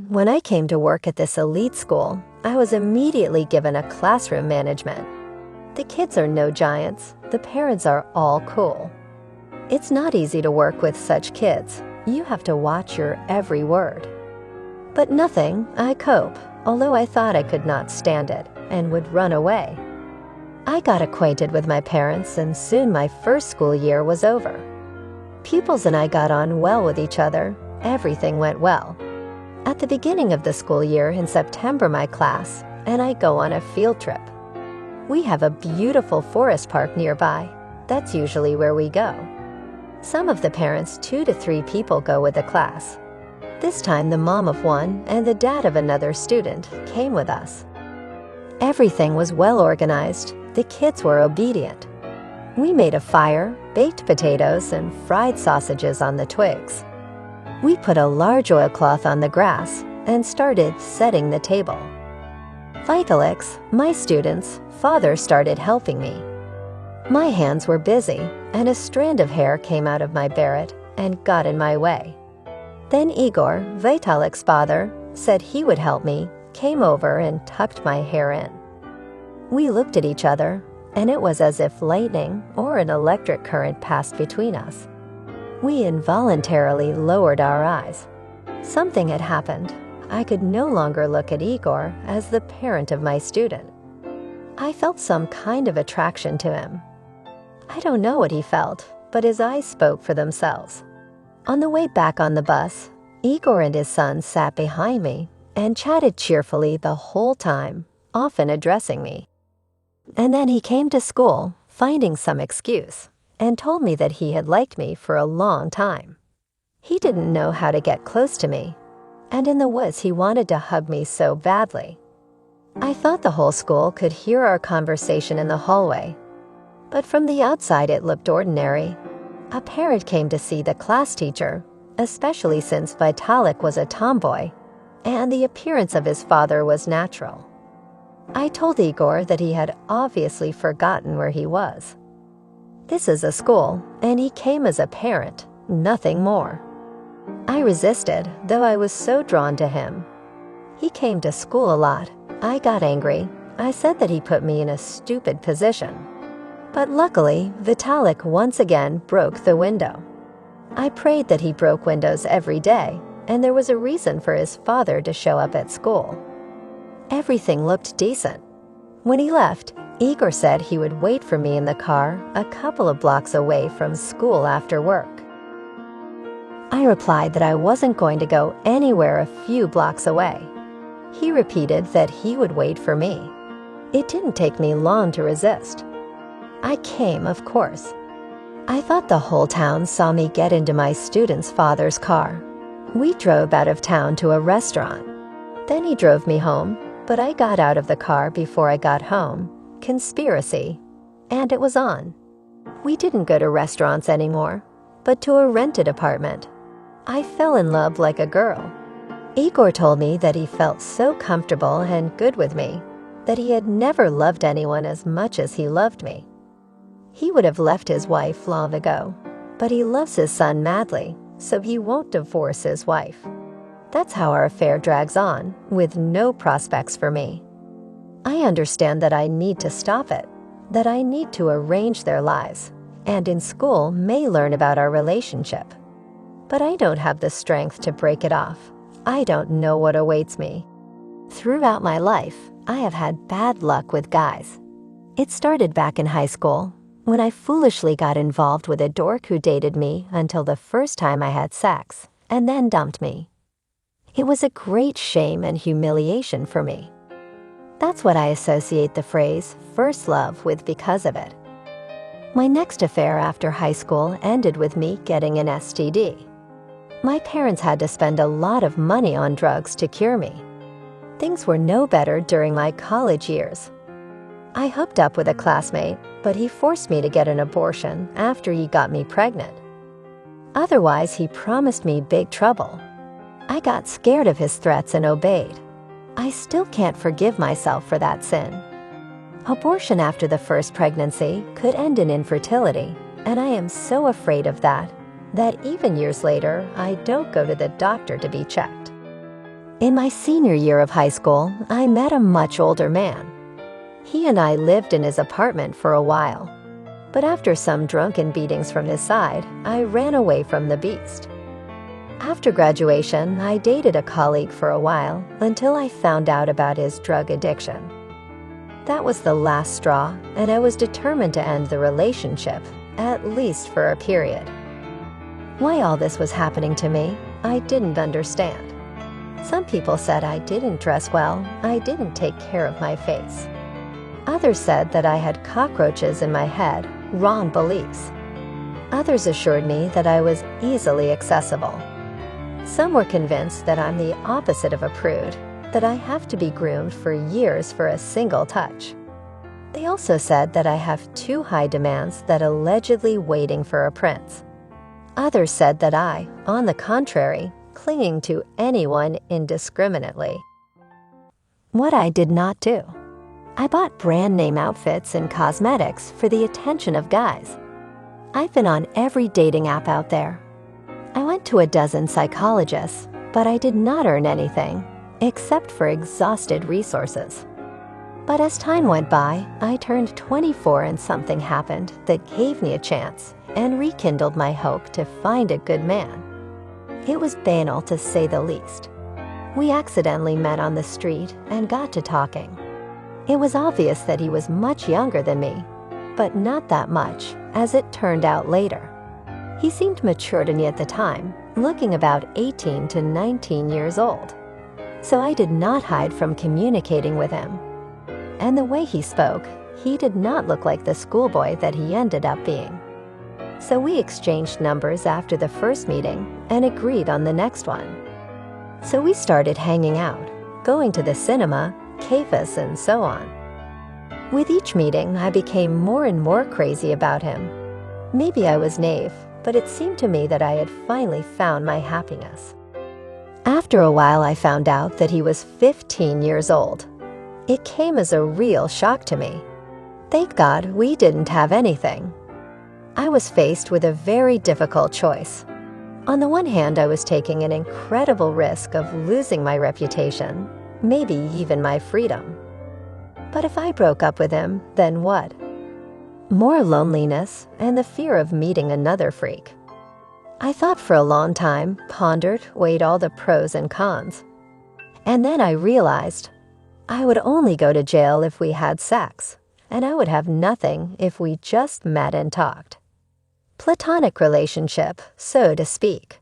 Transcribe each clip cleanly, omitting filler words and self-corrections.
When I came to work at this elite school, I was immediately given a classroom management. The kids are no giants, the parents are all cool. It's not easy to work with such kids. You have to watch your every word. But nothing, I cope, although I thought I could not stand it and would run away. I got acquainted with my parents, and soon my first school year was over. Pupils and I got on well with each other. Everything went well. At the beginning of the school year in September, my class and I go on a field trip. We have a beautiful forest park nearby. That's usually where we go. Some of the parents, 2 to 3 people, go with the class. This time the mom of one and the dad of another student came with us. Everything was well organized. The kids were obedient. We made a fire, baked potatoes, and fried sausages on the twigs. We put a large oilcloth on the grass and started setting the table. Vitalix, my student's father, started helping me. My hands were busy, and a strand of hair came out of my beret and got in my way. Then Igor, Vitalix's father, said he would help me, came over and tucked my hair in. We looked at each other, and it was as if lightning or an electric current passed between us. We involuntarily lowered our eyes. Something had happened. I could no longer look at Igor as the parent of my student. I felt some kind of attraction to him. I don't know what he felt, but his eyes spoke for themselves. On the way back on the bus, Igor and his son sat behind me and chatted cheerfully the whole time, often addressing me. And then he came to school, finding some excuse, and told me that he had liked me for a long time. He didn't know how to get close to me, and in the woods he wanted to hug me so badly. I thought the whole school could hear our conversation in the hallway, but from the outside it looked ordinary. A parent came to see the class teacher, especially since Vitalik was a tomboy, and the appearance of his father was natural. I told Igor that he had obviously forgotten where he was. This is a school, and he came as a parent, nothing more. I resisted, though I was so drawn to him. He came to school a lot. I got angry. I said that he put me in a stupid position. But luckily, Vitalik once again broke the window. I prayed that he broke windows every day, and there was a reason for his father to show up at school. Everything looked decent. When he left, Igor said he would wait for me in the car a couple of blocks away from school after work. I replied that I wasn't going to go anywhere a few blocks away. He repeated that he would wait for me. It didn't take me long to resist. I came, of course. I thought the whole town saw me get into my student's father's car. We drove out of town to a restaurant. Then he drove me home, but I got out of the car before I got home. Conspiracy. And it was on. We didn't go to restaurants anymore, but to a rented apartment. I fell in love like a girl. Igor told me that he felt so comfortable and good with me, that he had never loved anyone as much as he loved me. He would have left his wife long ago, but he loves his son madly, so he won't divorce his wife. That's how our affair drags on, with no prospects for me. I understand that I need to stop it, that I need to arrange their lives, and in school may learn about our relationship. But I don't have the strength to break it off. I don't know what awaits me. Throughout my life, I have had bad luck with guys. It started back in high school, when I foolishly got involved with a dork who dated me until the first time I had sex, and then dumped me. It was a great shame and humiliation for me. That's what I associate the phrase first love with because of it. My next affair after high school ended with me getting an STD. My parents had to spend a lot of money on drugs to cure me. Things were no better during my college years. I hooked up with a classmate, but he forced me to get an abortion after he got me pregnant. Otherwise, he promised me big trouble. I got scared of his threats and obeyed. I still can't forgive myself for that sin. Abortion after the first pregnancy could end in infertility, and I am so afraid of that even years later, I don't go to the doctor to be checked. In my senior year of high school, I met a much older man. He and I lived in his apartment for a while, but after some drunken beatings from his side, I ran away from the beast. After graduation, I dated a colleague for a while until I found out about his drug addiction. That was the last straw, and I was determined to end the relationship, at least for a period. Why all this was happening to me, I didn't understand. Some people said I didn't dress well, I didn't take care of my face. Others said that I had cockroaches in my head, wrong beliefs. Others assured me that I was easily accessible. Some were convinced that I'm the opposite of a prude, that I have to be groomed for years for a single touch. They also said that I have too high demands that allegedly waiting for a prince. Others said that I, on the contrary, clinging to anyone indiscriminately. What I did not do. I bought brand name outfits and cosmetics for the attention of guys. I've been on every dating app out there. I went to a dozen psychologists, but I did not earn anything, except for exhausted resources. But as time went by, I turned 24 and something happened that gave me a chance and rekindled my hope to find a good man. It was banal to say the least. We accidentally met on the street and got to talking. It was obvious that he was much younger than me, but not that much, as it turned out later. He seemed mature to me at the time, looking about 18 to 19 years old. So I did not hide from communicating with him. And the way he spoke, he did not look like the schoolboy that he ended up being. So we exchanged numbers after the first meeting and agreed on the next one. So we started hanging out, going to the cinema, cafes, and so on. With each meeting, I became more and more crazy about him. Maybe I was naive, but it seemed to me that I had finally found my happiness. After a while, I found out that he was 15 years old. It came as a real shock to me. Thank God we didn't have anything. I was faced with a very difficult choice. On the one hand, I was taking an incredible risk of losing my reputation, maybe even my freedom. But if I broke up with him, then what? More loneliness and the fear of meeting another freak. I thought for a long time, pondered, weighed all the pros and cons. And then I realized I would only go to jail if we had sex, and I would have nothing if we just met and talked. Platonic relationship, so to speak.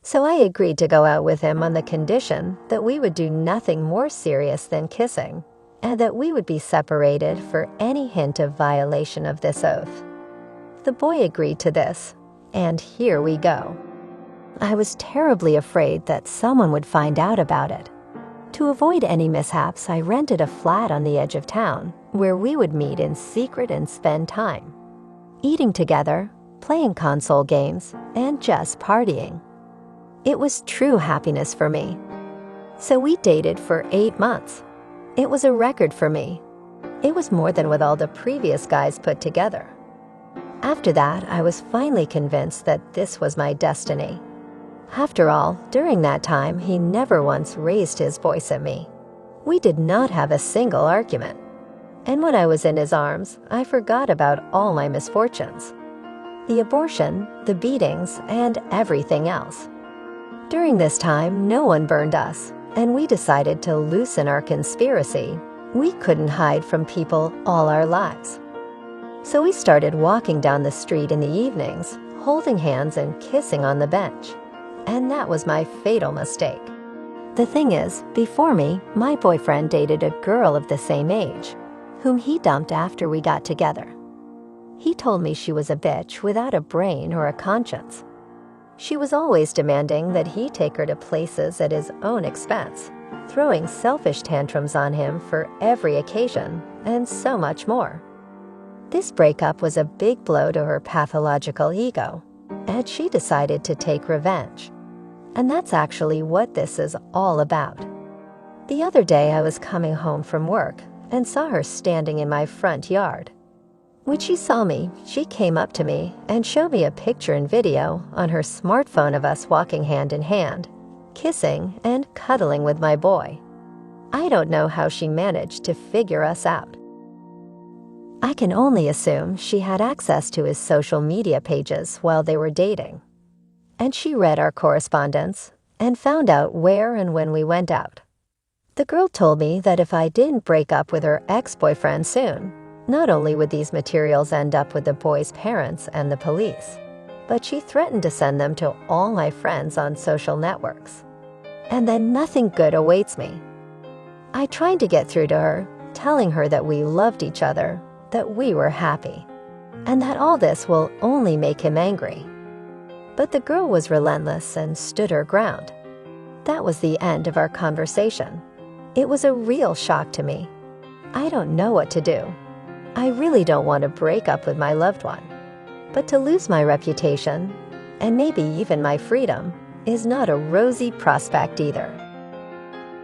So I agreed to go out with him on the condition that we would do nothing more serious than kissing, and that we would be separated for any hint of violation of this oath. The boy agreed to this, and here we go. I was terribly afraid that someone would find out about it. To avoid any mishaps, I rented a flat on the edge of town where we would meet in secret and spend time, eating together, playing console games, and just partying. It was true happiness for me. So we dated for 8 months. It was a record for me. It was more than what all the previous guys put together. After that, I was finally convinced that this was my destiny. After all, during that time, he never once raised his voice at me. We did not have a single argument. And when I was in his arms, I forgot about all my misfortunes. The abortion, the beatings, and everything else. During this time, no one burned us, and we decided to loosen our conspiracy. We couldn't hide from people all our lives. So we started walking down the street in the evenings, holding hands and kissing on the bench. And that was my fatal mistake. The thing is, before me, my boyfriend dated a girl of the same age, whom he dumped after we got together. He told me she was a bitch without a brain or a conscience. She was always demanding that he take her to places at his own expense, throwing selfish tantrums on him for every occasion, and so much more. This breakup was a big blow to her pathological ego, and she decided to take revenge. And that's actually what this is all about. The other day I was coming home from work and saw her standing in my front yard. When she saw me, she came up to me and showed me a picture and video on her smartphone of us walking hand in hand, kissing and cuddling with my boy. I don't know how she managed to figure us out. I can only assume she had access to his social media pages while they were dating. And she read our correspondence and found out where and when we went out. The girl told me that if I didn't break up with her ex-boyfriend soon, not only would these materials end up with the boy's parents and the police, but she threatened to send them to all my friends on social networks. And then nothing good awaits me. I tried to get through to her, telling her that we loved each other, that we were happy, and that all this will only make him angry. But the girl was relentless and stood her ground. That was the end of our conversation. It was a real shock to me. I don't know what to do. I really don't want to break up with my loved one. But to lose my reputation, and maybe even my freedom, is not a rosy prospect either.